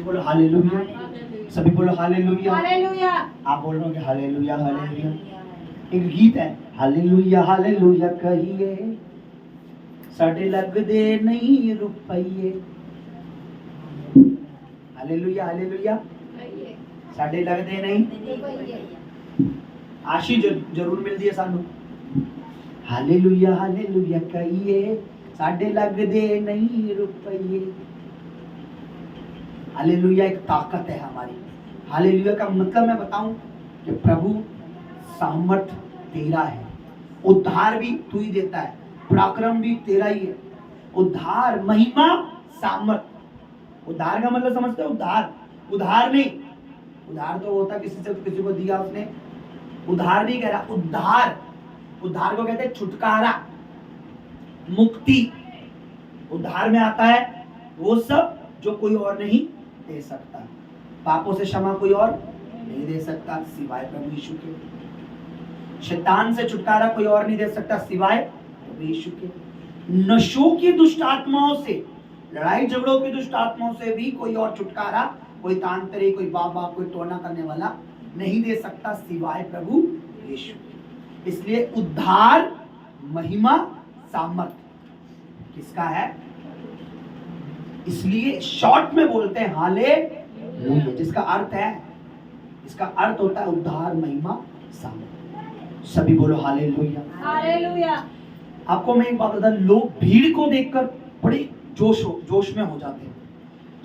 बोलो हालेलुया, सभी बोलो हालेलुया। हालेलुया। आप बोल रहे हो कि हालेलुया हालेलुया। एक गीत है, हालेलुया हालेलुया कहिए साढ़े लग दे नहीं रुपये। हालेलुया हालेलुया साढ़े लग दे नहीं, आशीष जरूर मिलती है सानू। हालेलुया हालेलुया कहिए साढ़े लग दे नहीं रुपये। हालेलुया एक ताकत है हमारी। हालेलुया का मतलब मैं बताऊं कि प्रभु सामर्थ तेरा है, उद्धार भी तू ही देता है, पराक्रम भी तेरा ही है। उद्धार, महिमा, सामर्थ। उद्धार का मतलब समझते हो? उद्धार, उधार नहीं। उधार तो होता किसी से किसी को दिया उसने, उधार नहीं कह रहा, उद्धार। उद्धार को कहते हैं छुटकारा, मुक्ति। उद्धार में आता है वो सब जो कोई और नहीं दे सकता। पापों से क्षमा कोई और नहीं दे सकता सिवाय प्रभु यीशु के। शैतान से छुटकारा कोई और नहीं दे सकता सिवाय प्रभु यीशु के। नशों की दुष्ट आत्माओं से, लड़ाई झगड़ों की दुष्ट आत्माओं से भी कोई और छुटकारा, कोई तांत्रिक, कोई बाबा, कोई टोना करने वाला नहीं दे सकता सिवाय प्रभु यीशु के। इसलिए उद्धार, महिमा, सामर्थ किसका है? इसलिए शॉर्ट में बोलते हैं हालेलुया, जिसका अर्थ है, इसका अर्थ होता है उद्धार, महिमा, सामर्थ। सभी बोलो हालेलुया हालेलुया। आपको मैं एक बात बता, लोग भीड़ को देखकर बड़े जोश में हो जाते हैं।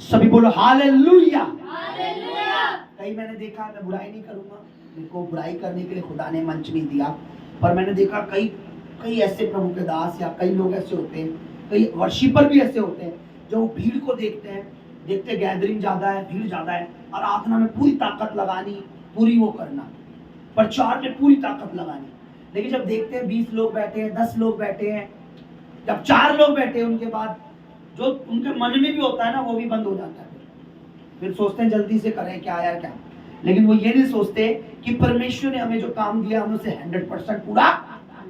सभी बोलो हालेलुया हालेलुया। कहीं मैंने देखा, मैं बुराई नहीं करूंगा, मेरे को बुराई करने के लिए खुदा ने मंच नहीं दिया, पर मैंने देखा कई ऐसे प्रभु के दास या कई लोग ऐसे होते हैं, कई वर्शिपर भी ऐसे होते हैं जो भीड़ को देखते गैदरिंग ज्यादा है, भीड़ ज्यादा है, और आराधना में पूरी ताकत लगानी, पूरी वो करना, प्रचार में पूरी ताकत लगानी। लेकिन जब देखते हैं 20 लोग बैठे हैं, 10 लोग बैठे हैं, जब 4 लोग बैठे हैं, उनके बाद जो उनके मन में भी होता है ना, वो भी बंद हो जाता है। फिर सोचते हैं जल्दी से करें क्या यार क्या, लेकिन वो ये नहीं सोचते कि परमेश्वर ने हमें जो काम दिया हमें उसे 100% पूरा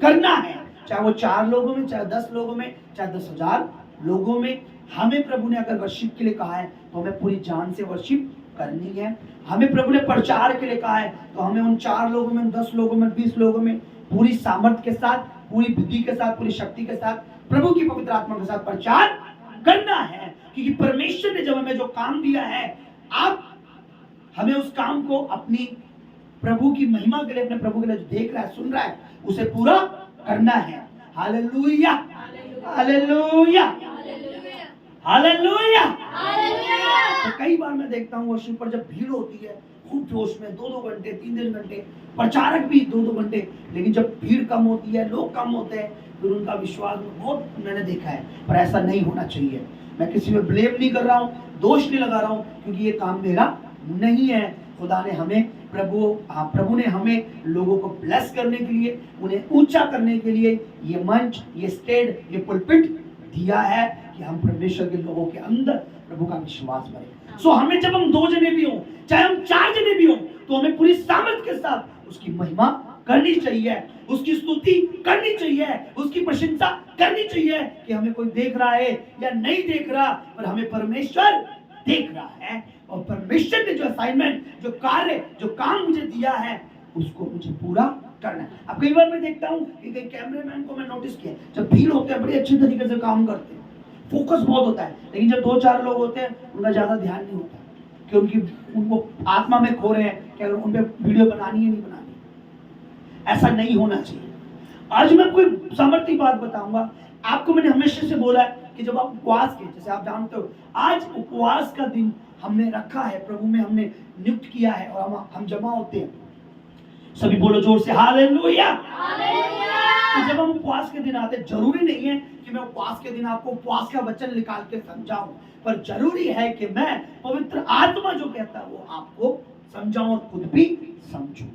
करना है। चाहे वो 4 लोगों में, चाहे 10 लोगों में, चाहे 10,000 लोगों में। हमें प्रभु ने अगर वर्शिप के लिए कहा है तो हमें पूरी जान से वर्शिप करनी है। हमें प्रभु ने प्रचार के लिए कहा है तो हमें उन 4 लोगों में, 10 लोगों में, 20 लोगों में पूरी सामर्थ के साथ, पूरी बुद्धि के साथ, पूरी शक्ति के साथ, प्रभु की पवित्र आत्मा के साथ प्रचार करना है। क्योंकि परमेश्वर ने जब हमें जो काम दिया है, आप हमें उस काम को अपनी प्रभु की महिमा के लिए, अपने प्रभु के लिए जो देख रहा है, सुन रहा है, उसे पूरा करना है। Hallelujah hallelujah hallelujah. तो कई बार मैं देखता हूँ वर्शिप पर जब भीड़ होती है खूब जोश में, 2-2 घंटे, 3-3 घंटे, प्रचारक भी 2-2 घंटे, लेकिन जब भीड़ कम होती है, लोग कम होते हैं, फिर उनका विश्वास बहुत मैंने देखा है। पर ऐसा नहीं होना चाहिए। मैं किसी पे ब्लेम नहीं कर रहा हूँ, दोष नहीं लगा रहा हूँ, क्योंकि ये काम मेरा नहीं है। खुदा ने हमें, प्रभु ने हमें लोगों को ब्लेस करने के लिए, उन्हें ऊंचा करने के लिए ये मंच, ये स्टेज, ये पुलपिट दिया है कि हम परमेश्वर के लोगों के अंदर प्रभु का विश्वास करें। सो हमें, जब हम 2 जने भी हों, चाहे हम 4 जने भी हों, तो हमें पूरी सामर्थ के साथ उसकी महिमा करनी चाहिए, उसकी स्तुति करनी चाहिए, उसकी प्रशंसा करनी चाहिए। कि हमें कोई देख रहा है या नहीं देख रहा, पर हमें परमेश्वर देख रहा है, और परमेश्वर ने जो असाइनमेंट, जो कार्य, जो काम मुझे दिया है, उसको मुझे पूरा करना है। अब कई बार मैं देखता हूँ कि कई कैमरामैन को मैं नोटिस किया, जब भीड़ होते हैं बड़े अच्छे तरीके से काम करते हैं, फोकस बहुत होता है, लेकिन जब 2-4 लोग होते हैं उनका ज्यादा ध्यान नहीं होता कि उनको आत्मा में खो रहे हैं कि अगर उन पे वीडियो बनानी है नहीं बनानी। ऐसा नहीं होना चाहिए। आज मैं कोई सामर्थ्य बात बताऊंगा आपको। मैंने हमेशा से बोला है कि जब आप उपवास के, जैसे आप जानते हो आज उपवास का दिन हमने रखा है, प्रभु में हमने नियुक्त किया है, और हम जमा होते हैं। सभी बोलो जोर से हालेलुया हालेलुया। जब हम उपवास के दिन आते, जरूरी नहीं है कि मैं उपवास के दिन आपको उपवास का वचन निकाल के समझाऊं, पर जरूरी है कि मैं पवित्र आत्मा जो कहता है वो आपको समझाऊं और खुद भी समझूं।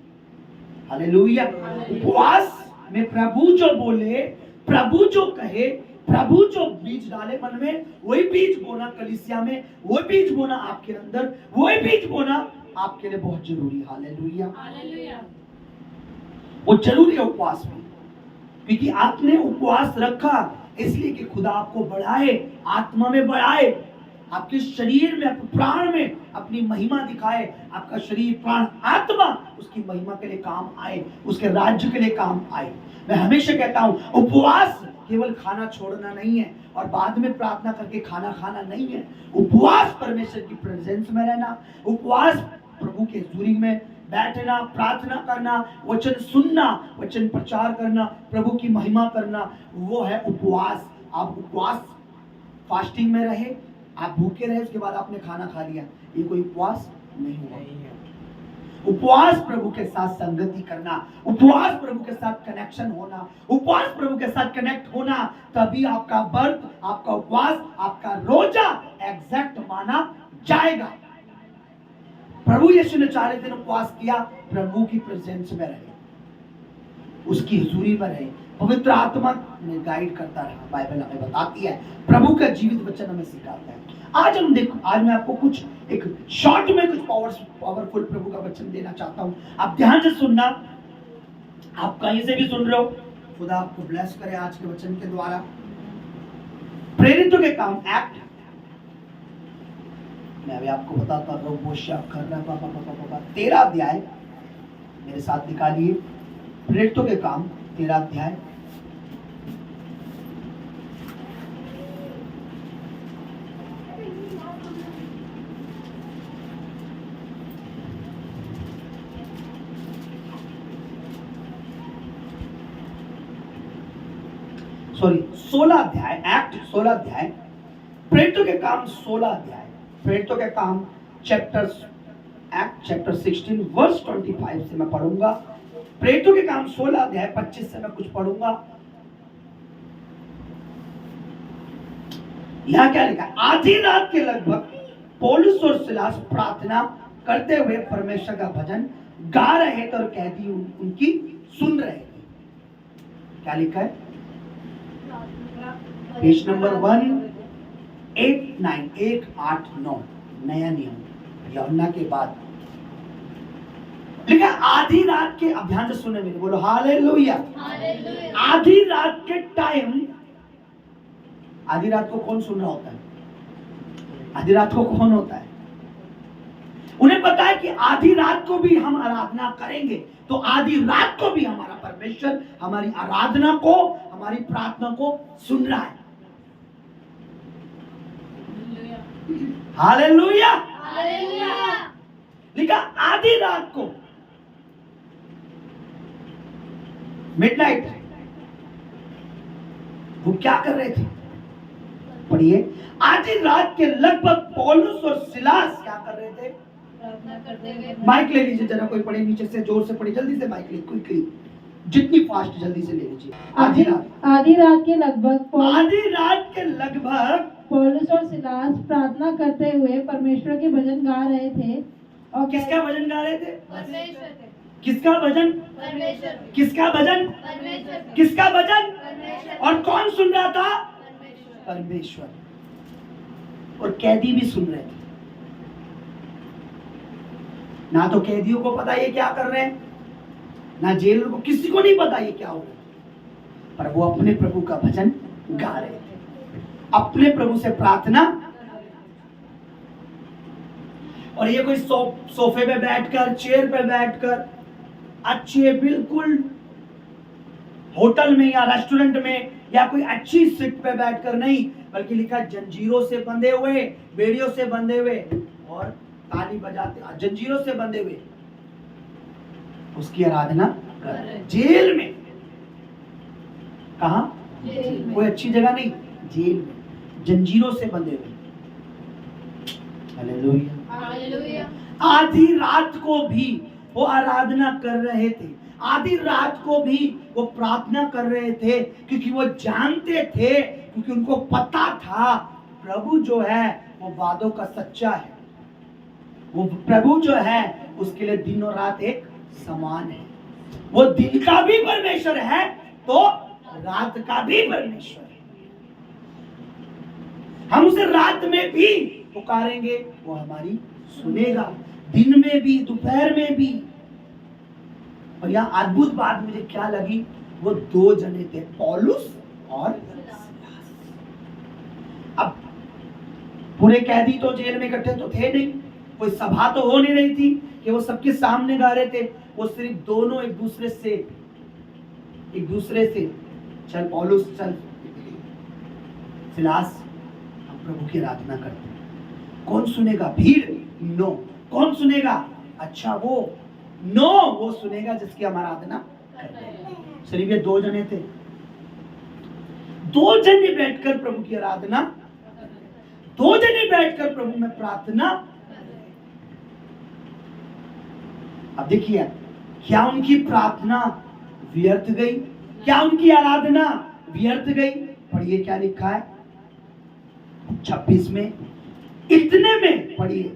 हालेलुया। उपवास में प्रभु जो बोले, प्रभु जो कहे, प्रभु जो बीज डाले मन में, वही बीज बोना कलीसिया में, वही बीज बोना आपके अंदर, वही बीज बोना आपके लिए बहुत जरूरी। Hallelujah hallelujah. वो जरूरी है उपवास में, क्योंकि आपने उपवास रखा इसलिए कि खुदा आपको बढ़ाए, आत्मा में बढ़ाए, आपके शरीर में, आपके प्राण में अपनी महिमा दिखाए, आपका शरीर, प्राण, आत्मा उसकी महिमा के लिए काम आए, उसके राज्य के लिए काम आए। मैं हमेशा कहता हूं, उपवास केवल खाना छोड़ना नहीं है और बाद में प्रार्थना करके खाना खाना नहीं है। उपवास परमेश्वर की प्रेजेंस में रहना, उपवास प्रभु के हजूरी में बैठना, प्रार्थना करना, वचन सुनना, वचन प्रचार करना, प्रभु की महिमा करना, वो है उपवास। आप उपवास, फास्टिंग में रहे, आप भूखे रहे, उसके बाद आपने खाना खा लिया, ये कोई उपवास नहीं हुआ। उपवास प्रभु के साथ संगति करना, उपवास प्रभु के साथ कनेक्शन होना, उपवास प्रभु के साथ कनेक्ट होना, तभी आपका व्रत, आपका उपवास, आपका रोजा एग्जैक्ट माना जाएगा। प्रभु यीशु ने 40 दिन उपवास किया, प्रभु की प्रेजेंस में रहे, उसकी हुजूरी में रहे, पवित्र आत्मा ने गाइड करता रहा। बाइबल हमें बताती है, प्रभु का जीवित वचन हमें सिखाता है। आज मैं आपको कुछ एक शॉर्ट में कुछ पावरफुल प्रभु का वचन देना चाहता हूं। आप ध्यान से सुनना, आप कहीं से भी सुन रहे हो, खुदा आपको ब्लेस करे आज के वचन के द्वारा। प्रेरितों के काम एक्ट, मैं अभी आपको बताता हूँ, कर रहा 13 अध्याय मेरे साथ निकालिए। प्रेरितों के काम 13 अध्याय, सॉरी 16 अध्याय, एक्ट 16 अध्याय, प्रेरितों के काम 16 अध्याय, प्रेरितों के काम चैप्टर 16 वर्स 25 से मैं पढ़ूंगा। प्रेरितों के काम 16 अध्याय 25 से मैं कुछ पढ़ूंगा। यहां क्या लिखा है? आधी रात के लगभग पौलुस और सिलास प्रार्थना करते हुए परमेश्वर का भजन गा रहे थे और कैदी उनकी सुन रहे थे। क्या लिखा है? पेज नंबर 189 नया नियम यूहन्ना के बाद लिखा, आधी रात के, अब ध्यान से सुनने में, बोलो हालेलुया। आधी रात के टाइम, आधी रात को कौन सुन रहा होता है? आधी रात को कौन होता है? उन्हें पता है कि आधी रात को भी हम आराधना करेंगे, तो आधी रात को भी हमारा परमेश्वर हमारी आराधना को, हमारी प्रार्थना को सुन रहा है। हालेलुया। लिखा आधी रात को, मिडनाइट, वो क्या कर रहे थे? पढ़िए, आधी रात के लगभग पौलुस और सिलास क्या कर रहे थे? माइक ले लीजिए जरा, कोई पढ़े नीचे से, जोर से पढ़े, जल्दी से माइक ले, क्विकली, जितनी फास्ट जल्दी से ले लीजिए। आधी रात के लगभग पौलुस और सिलास प्रार्थना करते हुए परमेश्वर के भजन गा रहे थे। और किसका भजन गा रहे थे? परमेश्वर। किसका भजन? परमेश्वर। किसका भजन? परमेश्वर। किसका भजन? परमेश्वर। और कौन सुन रहा था? परमेश्वर। परमेश्वर। और कैदी भी सुन रहे थे। ना तो कैदियों को पता ये क्या कर रहे हैं, ना जेल को, किसी को नहीं पता ये क्या हो रहा है, पर वो अपने प्रभु का भजन गा रहे थे, अपने प्रभु से प्रार्थना। और ये कोई सोफे पे बैठकर, चेयर पे बैठकर, अच्छे बिल्कुल होटल में या रेस्टोरेंट में या कोई अच्छी सीट पे बैठकर नहीं, बल्कि लिखा जंजीरों से बंधे हुए, बेड़ियों से बंधे हुए और ताली बजाते, जंजीरों से बंधे हुए उसकी आराधना कर, जेल में। कहा? कोई अच्छी जगह नहीं, जेल में, जंजीरों से बंधे हुए। हालेलुया। आधी रात को भी वो आराधना कर रहे थे, आधी रात को भी वो प्रार्थना कर रहे थे, क्योंकि वो जानते थे, क्योंकि उनको पता था प्रभु जो है वो वादों का सच्चा है, वो प्रभु जो है उसके लिए दिन और रात एक समान है। वो दिन का भी परमेश्वर है तो रात का भी परमेश्वर है। हम उसे रात में भी पुकारेंगे, वो हमारी सुनेगा, दिन में भी, दोपहर में भी। और यहाँ अद्भुत बात मुझे क्या लगी, वो 2 जने थे, पौलुस और सिलास। अब पूरे कैदी तो जेल में इकट्ठे तो थे नहीं, कोई सभा तो हो नहीं रही थी कि वो सबके सामने गा रहे थे। वो सिर्फ दोनों एक दूसरे से चल पौलुस, चल सिलास, हम प्रभु की आराधना करते हैं। कौन सुनेगा? भीड़? नो। कौन सुनेगा? अच्छा वो, नो, वो सुनेगा जिसकी हम आराधना करते हैं। सिर्फ ये 2 जने थे, 2 जने बैठकर प्रभु की आराधना, 2 जने बैठकर प्रभु में प्रार्थना। अब देखिए, क्या उनकी प्रार्थना व्यर्थ गई? क्या उनकी आराधना व्यर्थ गई? पढ़िए क्या लिखा है 26 में। इतने में, पढ़िए,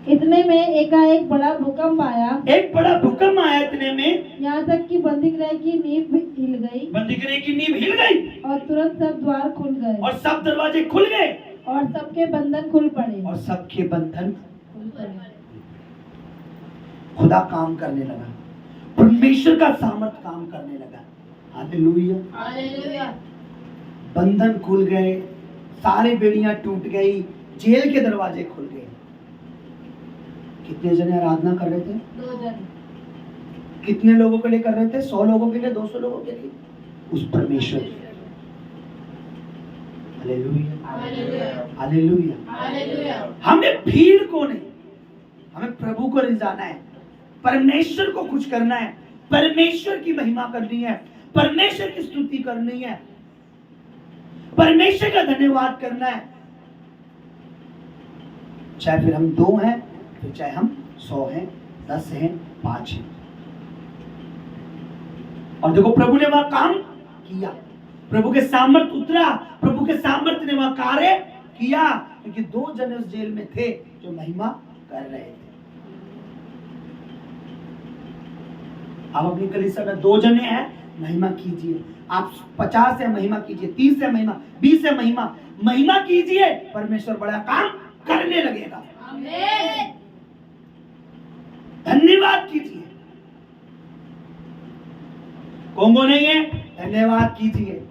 इतने में एकाएक बड़ा भूकंप आया। एक बड़ा भूकंप आया इतने में, यहाँ तक कि बंदीगृह की नींव भी हिल गई। बंदीगृह की नींव हिल गई और तुरंत सब द्वार खुल गए और सब दरवाजे खुल गए और सबके बंधन खुल पड़े। और सबके बंधन। खुल पड़े। खुदा काम करने लगा, परमेश्वर का सामर्थ काम करने लगा। Hallelujah, hallelujah. बंधन खुल गए, सारी बेड़ियां टूट गई, जेल के दरवाजे खुल गए। कितने जने आराधना कर रहे थे? 2 जन। कितने लोगों के लिए कर रहे थे? 100 लोगों के लिए, 200 लोगों के लिए? उस परमेश्वर। Hallelujah, hallelujah. हालेलुया। हालेलुया। हमें भीड़ को नहीं, हमें प्रभु को रिझाना है, परमेश्वर को कुछ करना है, परमेश्वर की महिमा करनी है, परमेश्वर की स्तुति करनी है, परमेश्वर का धन्यवाद करना है। चाहे फिर हम 2 हैं, फिर चाहे हम 100 हैं, 10 हैं, 5 हैं। और देखो प्रभु ने वह काम किया, प्रभु के सामर्थ उतरा, प्रभु के सामर्थ ने वह कार्य किया, क्योंकि 2 जने उस जेल में थे जो महिमा कर रहे थे। आप अपनी कलीसिया में 2 जने हैं, महिमा कीजिए। आप 50 है, महिमा कीजिए, 30 है, महिमा, 20 है, महिमा कीजिए। परमेश्वर बड़ा काम करने लगेगा। आमीन। धन्यवाद कीजिए। कोंगो नहीं है, धन्यवाद कीजिए।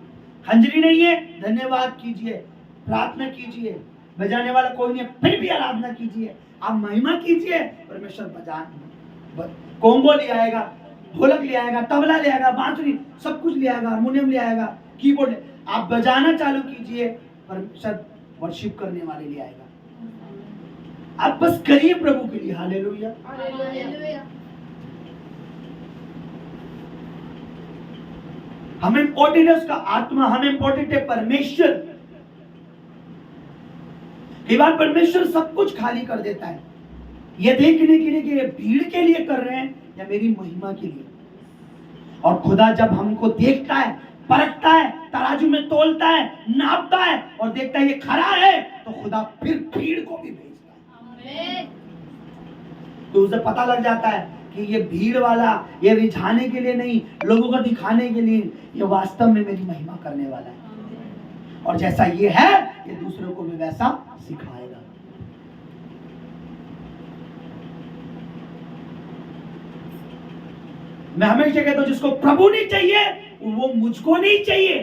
खंजरी नहीं है, धन्यवाद कीजिए। प्रार्थना कीजिए। बजाने वाला कोई नहीं है, फिर भी आराधना कीजिए। आप महिमा कीजिए। परमेश्वर कोंगो ले आएगा, ढोलक ले आएगा, तबला ले आएगा, बांसुरी, सब कुछ ले आएगा, हारमोनियम ले आएगा, कीबोर्ड ले। आप बजाना चालू कीजिए, परमेश्वर वर्शिप करने वाले ले आएगा। आप बस करिए प्रभु के लिए। Hallelujah, hallelujah. हमें इम्पोर्टेंट है उसका आत्मा, हमें इम्पोर्टेंट है परमेश्वर। कई बार परमेश्वर सब कुछ खाली कर देता है, ये देखने के लिए कि ये भीड़ के लिए कर रहे हैं या मेरी महिमा के लिए। और खुदा जब हमको देखता है, परखता है, तराजू में तोलता है, नापता है और देखता है ये खरा है, तो खुदा फिर भीड़ को भी भेजता है। तो उसे पता लग जाता है कि ये भीड़ वाला, ये रिझाने के लिए नहीं, लोगों को दिखाने के लिए, ये वास्तव में मेरी महिमा करने वाला है। और जैसा ये है, ये दूसरों को भी वैसा सिखाएगा। मैं हमेशा कहता हूं, जिसको प्रभु नहीं चाहिए वो मुझको नहीं चाहिए।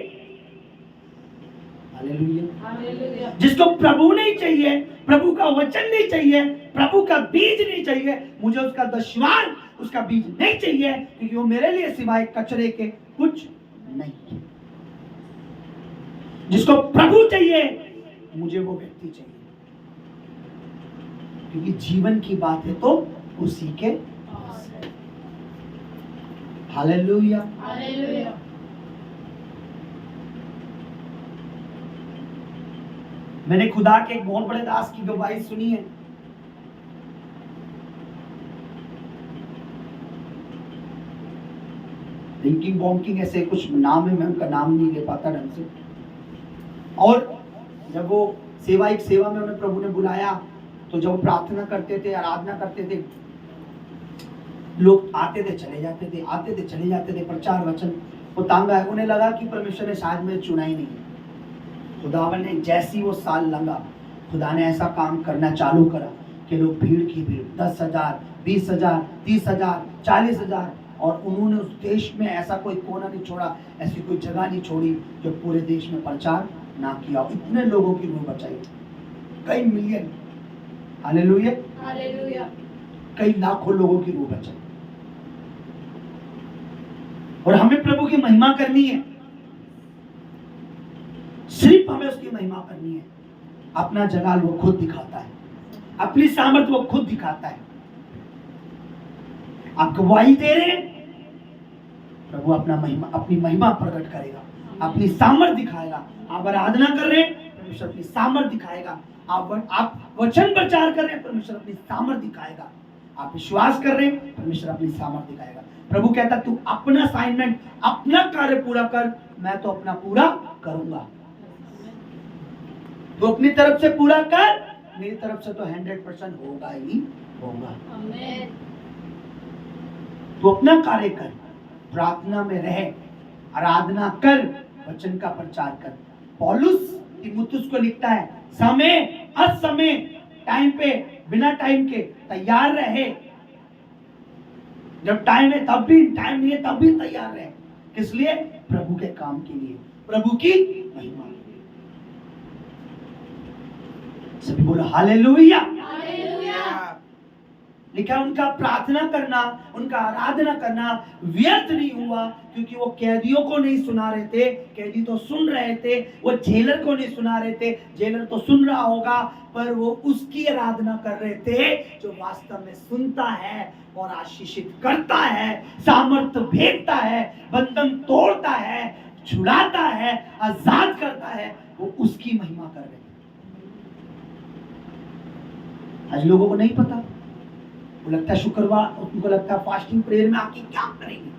Hallelujah, hallelujah. जिसको प्रभु नहीं चाहिए, प्रभु का वचन नहीं चाहिए, प्रभु का बीज नहीं चाहिए, मुझे उसका दशवार, उसका बीज नहीं चाहिए, क्योंकि वो मेरे लिए सिवाय कचरे के कुछ नहीं। जिसको प्रभु चाहिए, मुझे वो व्यक्ति चाहिए, क्योंकि जीवन की बात है तो उसी के पास है। Hallelujah, hallelujah. मैंने खुदा के एक बहुत बड़े दास की गवाही सुनी है। ड्रिंकिंग बॉन्किंग ऐसे कुछ नाम है, मैं उनका नाम नहीं ले पाता ढंग से। और जब वो सेवा में उन्हें प्रभु ने बुलाया, तो जब प्रार्थना करते थे, आराधना करते थे, लोग आते थे चले जाते थे, आते थे चले जाते थे, प्रचार वचन वो तांग आया। उन्हें लगा कि परमेश्वर ने शायद मुझे चुना ही नहीं है। खुदावन ने जैसी वो साल लंघा, खुदा ने ऐसा काम करना चालू करा कि लोग भीड़ की भीड़, 10,000, 20,000, 30,000, 40,000, और उन्होंने उस देश में ऐसा कोई कोना नहीं छोड़ा, ऐसी कोई जगह नहीं छोड़ी जो पूरे देश में प्रचार ना किया। इतने लोगों की रूह बचाई, कई मिलियन, हालेलुया, हालेलुया। कई लाखों लोगों की रूह बचाई। और हमें प्रभु की महिमा करनी है, सिर्फ हमें उसकी महिमा करनी है। अपना जलाल वो खुद दिखाता है, अपनी सामर्थ वो खुद दिखाता है। आप गवाही दे रहे हैं, प्रभु अपनी महिमा प्रकट करेगा, अपनी सामर्थ दिखाएगा। आप आराधना कर रहे हैं, परमेश्वर अपनी सामर्थ दिखाएगा। आप वचन प्रचार कर रहे हैं, परमेश्वर अपनी सामर्थ दिखाएगा। आप विश्वास कर रहे हैं, परमेश्वर अपनी सामर्थ दिखाएगा। प्रभु कहता तू अपना असाइनमेंट, अपना कार्य पूरा कर, मैं तो अपना पूरा करूंगा। तो अपनी तरफ से पूरा कर, मेरी तरफ से तो 100% होगा ही होगा। तो अपना कार्य कर, प्रार्थना में रहे, आराधना कर, वचन का प्रचार कर। पौलुस तीमुथियुस को लिखता है, समय असमय, टाइम पे, बिना टाइम के तैयार रहे। जब टाइम है तब भी, टाइम नहीं है तब भी तैयार रहे। किस लिए? प्रभु के काम के लिए, प्रभु की महिमा के लिए। सभी बोलो हालेलुया। लिखा उनका प्रार्थना करना, उनका आराधना करना व्यर्थ नहीं हुआ, क्योंकि वो कैदियों को नहीं सुना रहे थे, कैदी तो सुन रहे थे। वो जेलर को नहीं सुना रहे थे, जेलर तो सुन रहा होगा, पर वो उसकी आराधना कर रहे थे जो वास्तव में सुनता है और आशीषित करता है, सामर्थ भेजता है, बंधन तोड़ता है, छुड़ाता है, आजाद करता है। वो उसकी महिमा कर रहे थे। आज लोगों को नहीं पता, वो लगता है शुक्रवार, उनको लगता है फास्टिंग प्रेयर में आके क्या करेंगे,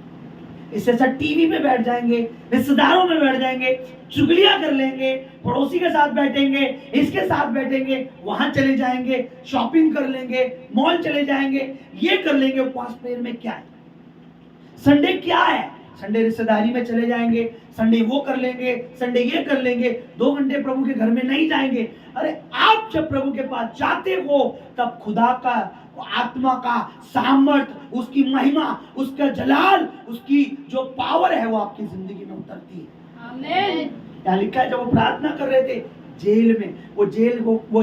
इससे अच्छा टीवी पे बैठ जाएंगे, रिश्तेदारों में बैठ जाएंगे, चुगलियां कर लेंगे, पड़ोसी के साथ बैठेंगे, इसके साथ बैठेंगे, वहां चले जाएंगे, शॉपिंग कर लेंगे, मॉल चले जाएंगे, ये कर लेंगे। उपवास प्रेयर में क्या है? संडे क्या है? संडे रिश्तेदारी में चले जाएंगे, संडे वो कर लेंगे, संडे ये कर लेंगे, 2 घंटे प्रभु के घर में नहीं जाएंगे। अरे आप जब प्रभु के पास जाते हो, तब खुदा का, आत्मा का सामर्थ, उसकी महिमा, उसका जलाल, उसकी जो पावर है वो आपकी जिंदगी में उतरती है। आमीन। क्या लिखा है? जब वो प्रार्थना कर रहे थे जेल में, वो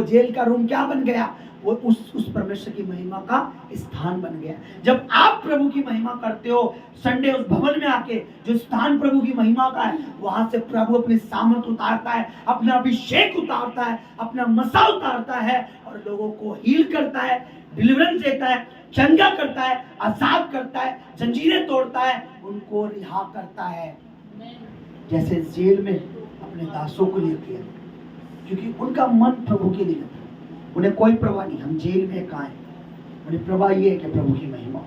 जेल का रूम क्या बन गया? वो उस परमेश्वर की महिमा का स्थान बन गया। जब आप प्रभु की महिमा करते हो, संडे उस भवन में आके, जो स्थान प्रभु की महिमा का है, वहां से प्रभु अपनी सामर्थ उतारता है, अपना अभिषेक उतारता है, अपना मसा उतारता है और लोगों को हील करता है, डिलीवरेंस देता है, चंगा करता है, आजाद करता है, जंजीरें तोड़ता है, उनको रिहा करता है, जैसे जेल में अपने दासों को लिए किया। क्योंकि उनका मन प्रभु के लिए था, उन्हें कोई परवाह नहीं हम जेल में कहाँ हैं, उन्हें परवाह ये है कि प्रभु की महिमा।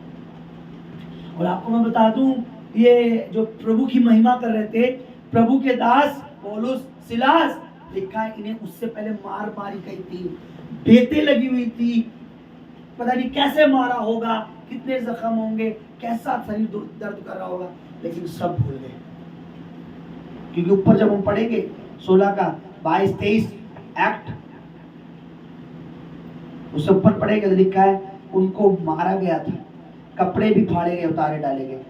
और आपको मैं बता दूं, ये जो प्रभु की महिमा कर रहे थे, प्रभु के दास पौलुस, सिलास, लिखा है इन्हें उससे पहले मार मारी गई थी, बेतें लगी हुई थी, पता नहीं कैसे मारा होगा, कितने जख्म होंगे, कैसा शरीर दर्द कर रहा होगा, लेकिन सब भूल गए। क्योंकि ऊपर जब हम पढ़ेंगे 16 का 22-23 एक्ट, उससे ऊपर पढ़ेगा तो लिखा है उनको मारा गया था, कपड़े भी फाड़े गए, उतारे डाले गए।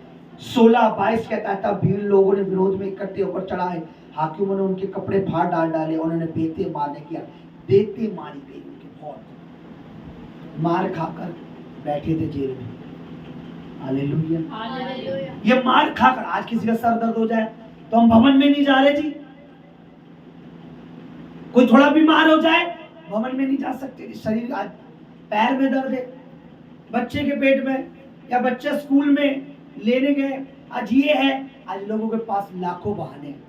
16-22 कहता है तब भीड़ लोगों ने विरोध में इकट्ठे होकर चढ़ाए, हाकिमों ने उनके कपड़े फाड़ डाले, उन्होंने बेते मारने किया, बेते मारी गई उनके, बहुत मार खाकर बैठे थे जेल में। Hallelujah, hallelujah. ये मार खाकर, आज किसी का सर दर्द हो जाए तो हम भवन में नहीं जा रहे जी, कोई थोड़ा बीमार हो जाए भवन में नहीं जा सकते, शरीर, आज पैर में दर्द है, बच्चे के पेट में, या बच्चा स्कूल में लेने गए, आज ये है। आज लोगों के पास लाखों बहाने हैं,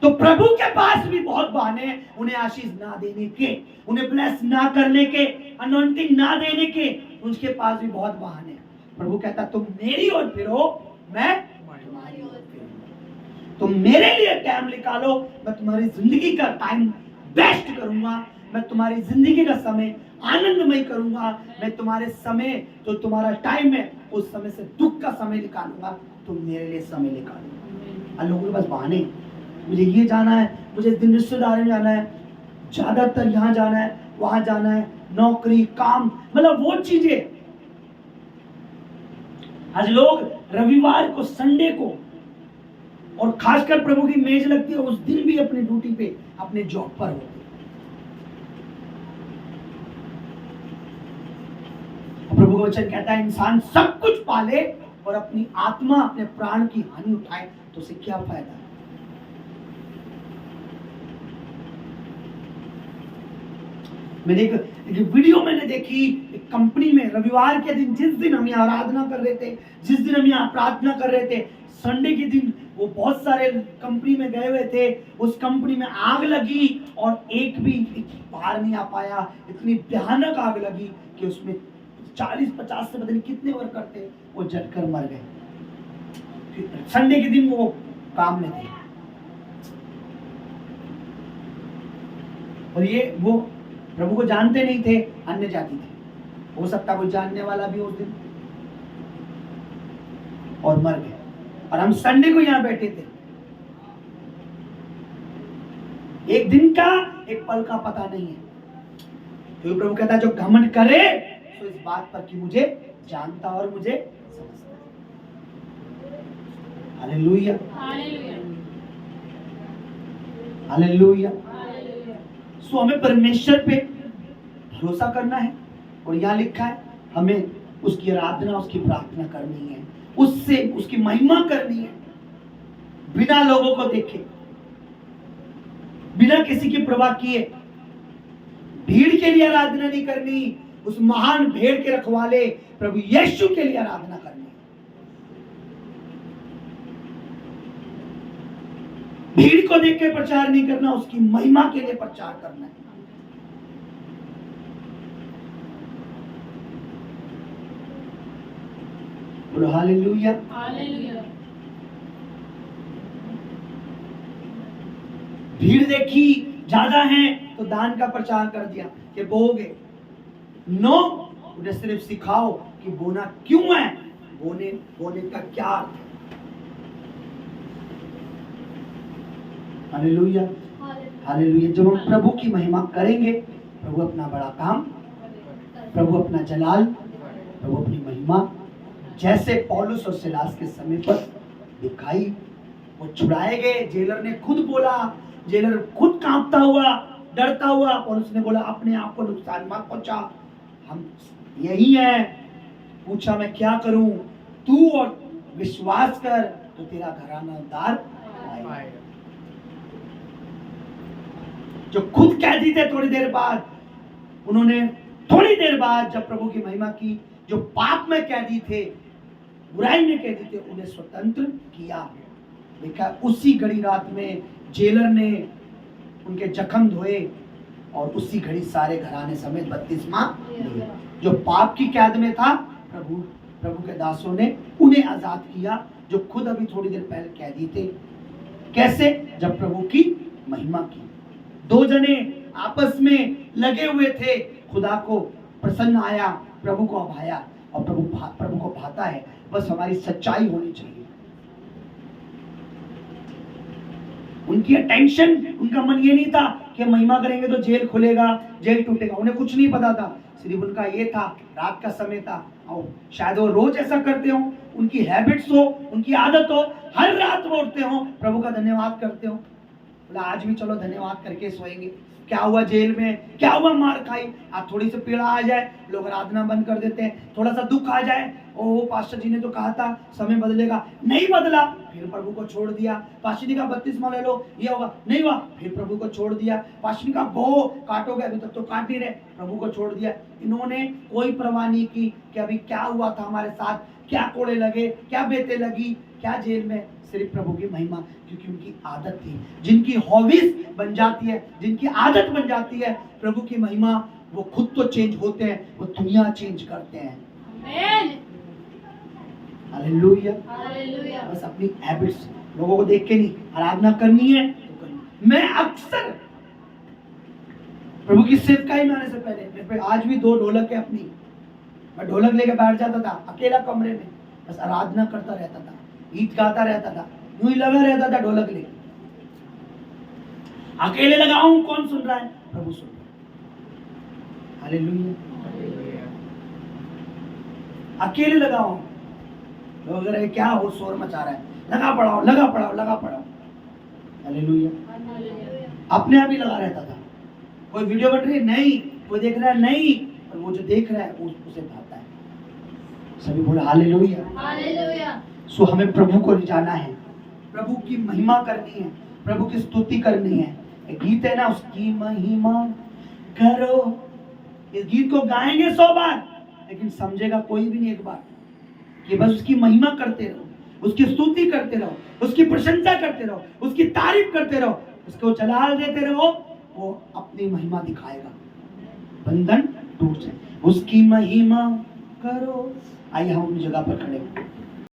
तो प्रभु के पास भी बहुत बहाने हैं, उन्हें आशीष ना देने के, उन्हें ब्लेस ना करने के, अनॉइंटिंग ना देने के, उसके पास भी बहुत बहाने हैं। प्रभु कहता तुम मेरी ओर फिरो, मैं तुम्हारी ओर फिरूंगा। तुम मेरे लिए टाइम निकालो, मैं तुम्हारी जिंदगी का टाइम बेस्ट करूंगा, मैं तुम्हारी जिंदगी का समय आनंदमय करूंगा, मैं तुम्हारे समय, जो तुम्हारा टाइम है, उस समय से दुख का समय निकालूंगा, तुम मेरे लिए समय निकालो। लोगों के पास बहाने, मुझे ये जाना है, मुझे दिन रिश्तेदारी में जाना है, ज्यादातर यहाँ जाना है, वहां जाना है, नौकरी, काम, मतलब वो चीजें। आज लोग रविवार को, संडे को और खासकर प्रभु की मेज लगती है उस दिन भी अपनी ड्यूटी पे, अपने जॉब पर होते। प्रभु का वचन कहता है इंसान सब कुछ पाले और अपनी आत्मा, अपने प्राण की हानि उठाए तो उसे क्या फायदा है। मैंने एक वीडियो मैंने देखी, एक कंपनी में रविवार के दिन, जिस दिन हम यहाँ आराधना कर रहे थे, जिस दिन हम यहाँ प्रार्थना कर रहे थे, संडे के दिन वो बहुत सारे कंपनी में गए हुए थे। उस कंपनी में आग लगी और एक भी बाहर नहीं आ पाया। इतनी भयानक आग लगी कि उसमें 40-50 से पता नहीं कितने वर्कर थे, वो जलकर मर गए। संडे के दिन वो काम में थे और ये वो प्रभु को जानते नहीं थे, अन्य जाति थे। हो सकता कोई जानने वाला भी उस दिन, और मर गए। और हम संडे को यहां बैठे थे। एक दिन का, एक पल का पता नहीं है। तो प्रभु कहता है जो घमंड करे तो इस बात पर कि मुझे जानता और मुझे समझता। Hallelujah, hallelujah. सो हमें परमेश्वर पे भरोसा करना है और यहां लिखा है हमें उसकी आराधना, उसकी प्रार्थना करनी है, उससे उसकी महिमा करनी है, बिना लोगों को देखे, बिना किसी की परवाह किए। भीड़ के लिए आराधना नहीं करनी, उस महान भेड़ के रखवाले प्रभु यीशु के लिए आराधना करनी है। भीड़ को देख के प्रचार नहीं करना, उसकी महिमा के लिए प्रचार करना है। बोलो हालेलुया, हालेलुया। भीड़ देखी ज्यादा है तो दान का प्रचार कर दिया कि बोगे। नो, उन्हें सिर्फ सिखाओ कि बोना क्यों है, बोने का क्या अर्थ है। Hallelujah, hallelujah. जब हम प्रभु की महिमा करेंगे, प्रभु अपना बड़ा काम, प्रभु अपना जलाल, प्रभु अपनी महिमा, जैसे पौलुस और सिलास के समय पर दिखाई। वो छुड़ाए गए, जेलर ने खुद बोला, जेलर खुद कांपता हुआ, डरता हुआ, पौलुस ने बोला अपने आप को नुकसान मत पहुंचा, हम यही हैं। पूछा मैं क्या करूं, तू और विश्वास कर तो तेरा घराना उद्धार पाएगा। जो खुद कैदी थे, थोड़ी देर बाद उन्होंने, थोड़ी देर बाद जब प्रभु की महिमा की, जो पाप में कैदी थे, बुराई में कैदी थे, उन्हें स्वतंत्र किया। देखा उसी घड़ी रात में जेलर ने उनके जख्म धोए और उसी घड़ी सारे घराने समेत बपतिस्मा लिए। जो पाप की कैद में था, प्रभु के दासों ने उन्हें आजाद किया, जो खुद अभी थोड़ी देर पहले कैदी थे। कैसे? जब प्रभु की महिमा की। दो जने आपस में लगे हुए थे, खुदा को प्रसन्न आया, प्रभु को भाया, और प्रभु को भाता है। बस हमारी सच्चाई होनी चाहिए। उनकी अटेंशन, उनका मन ये नहीं था कि महिमा करेंगे तो जेल खुलेगा, जेल टूटेगा। उन्हें कुछ नहीं पता था, सिर्फ उनका ये था, रात का समय था और शायद वो रोज ऐसा करते हो, उनकी हैबिट्स हो, उनकी आदत हो, हर रात वो उठते हो, प्रभु का धन्यवाद करते हो। बोला आज भी चलो धन्यवाद करके सोएंगे। क्या हुआ जेल में, क्या हुआ मार खाई, आप थोड़ी सी पीड़ा आ जाए लोग आराधना बंद कर देते हैं, थोड़ा सा दुख आ जाए, ओ पास्टर जी ने तो कहा था समय बदलेगा, नहीं बदला, फिर प्रभु को छोड़ दिया। पास्टर जी का बपतिस्मा ले लो, ये होगा, नहीं हुआ, फिर प्रभु को छोड़ दिया। पास्टर जी का बो काटोगे, अभी तक तो काट नहीं रहे, प्रभु को छोड़ दिया। इन्होंने कोई परवाह नहीं की कि अभी क्या हुआ था हमारे साथ, क्या कोड़े लगे, क्या बेते लगी, क्या जेल में, सिर्फ प्रभु की महिमा, क्योंकि उनकी आदत थी। जिनकी हॉबीज बन जाती है, जिनकी आदत बन जाती है प्रभु की महिमा, वो खुद तो चेंज होते हैं, वो दुनिया चेंज करते हैं। Hallelujah, hallelujah. बस अपनी हैबिट्स लोगों को देख के नहीं, आराधना करनी है तो करनी। मैं अक्सर प्रभु की सेवकाई में आने से पहले, मेरे पे आज भी 2 ढोलक है अपनी, मैं ढोलक लेके बैठ जाता था अकेला कमरे में, बस आराधना करता रहता था, गीत गाता रहता था, यूं ही लगा रहता था ढोलक लेके। अकेले लगाऊं, कौन सुन रहा है? प्रभु सुन रहा है। हालेलुया, अकेले लगाऊं, लोग अगर क्या हो शोर मचा रहा है, लगा पड़ा हो। हालेलुया। अपने आप ही लगा रहता था। कोई वीडियो बन रही है नहीं, कोई देख रहा है नहीं, और वो जो देख रहा है उसे भाता है। सभी बोले हालेलुया। सो हमें प्रभु को जाना है, प्रभु की महिमा करनी है, प्रभु की स्तुति करनी है। एक गीत है ना, उसकी महिमा करो। इस गीत को गाएंगे 100 बार, लेकिन समझेगा कोई भी नहीं एक बार। कि बस उसकी महिमा करते रहो, उसकी स्तुति करते रहो, उसकी प्रशंसा करते रहो, उसकी तारीफ करते रहो, उसको जलाल देते रहो, वो अपनी महिमा दिखाएगा, बंधन टूट जाए। उसकी महिमा करो। आइए हम अपनी जगह पर खड़े हो।